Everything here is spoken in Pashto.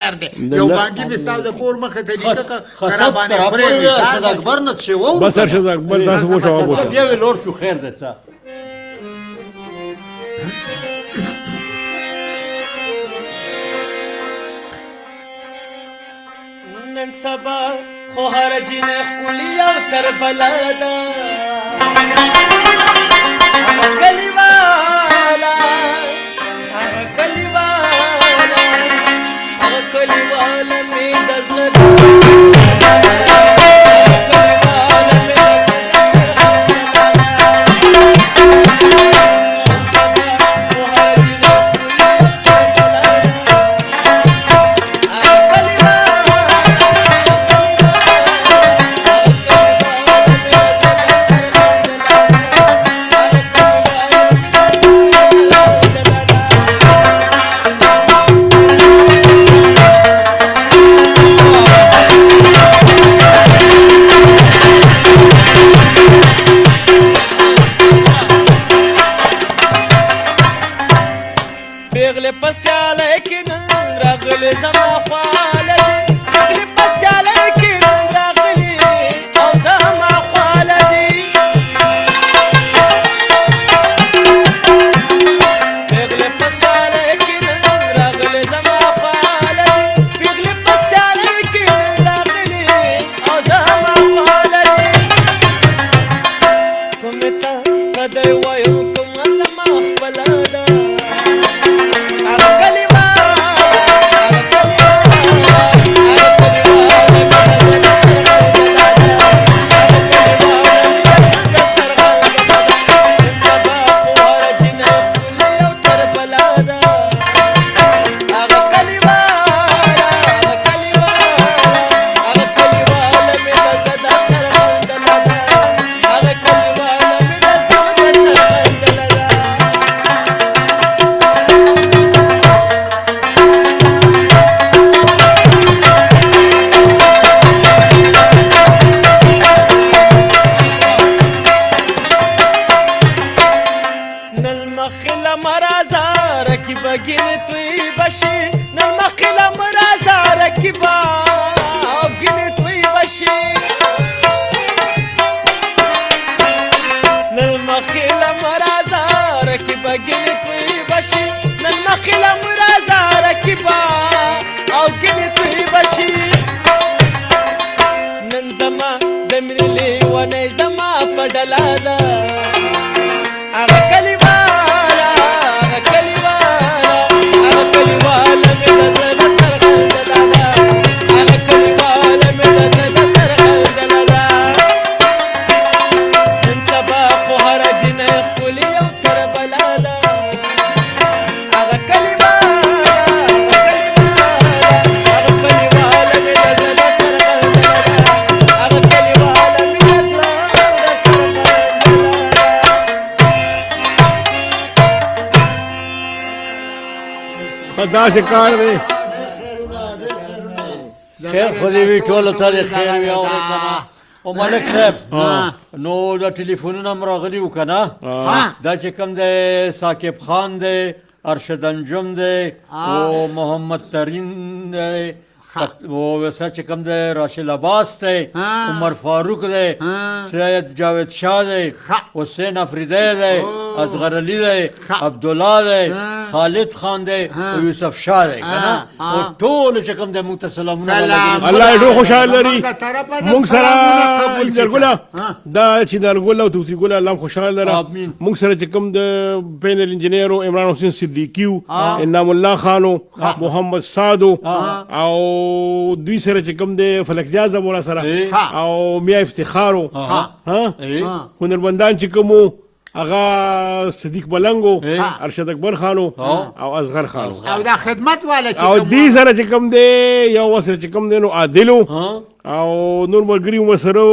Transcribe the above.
دی یو باندې مې ستا د کور مخې ته لیکه که را باندې خورې ارشد اکبر نه څه وو بس ارشد اکبر تاسو وښه وګوره بیا وی لور شو خیر ده څه نن سبا خو هر جنه خولي او تر بلادا کلیوالا کلیوالا می دزل بغل پسیاله کې نن راغلی زما خواله دي بغل پسیاله کې نن راغلی او زما خواله دي بغل پسیاله کې نن راغلی زما خواله دي بغل پسیاله کې نن راغلی او زما خواله دي کوم ته کدی وایو کوم زما خپله ده بگین توی باشی نن مخیلا مرازا رکیبا گین توی باشی نن مخیلا مرازا رکیبا گین توی باشی نن مخیلا مرازا رکیبا او گین توی باشی نن زما دمرلی و نه زما پډلادا هغه کلمه خدا سے کار دی خیر خو دې وي ټولو ته دې خیر وي اورو که نه او ملک صاحب نو دا ټلیفونونه هم راغلي وو که نه دا چې کوم دی ثاقب خان دی ارشد انجم دی او محمد ترین دی ویسا چې کوم دی راشد عباس دی عمر فاروق دی سید جاوید شاه دی حسین افریدی دی اصغر علی دی عبدالله دی خالد خان دی او یوسف شاه دی کنه او ټول چې کوم دی موږ ته سلامونه الله یې ډېر خوشحال لري موږ سره جرګوله دا چې جرګوله او توتي ګوله الله خوشحال لره موږ سره چې کوم د پینل انجینیر عمران حسین صدیقي انعام الله خانو محمد سعدو او دوی سره چې کوم دی فلک جاز مولا سره او میا افتخارو هنرمندان چې کومو اغا صدیق بلنګو ارشد اکبر خانو او اصغر خانو او دا خدمت والا چې او دې سره چې کوم دی یو وسره چې کوم دی نو عادلو او نور ملګري ورسره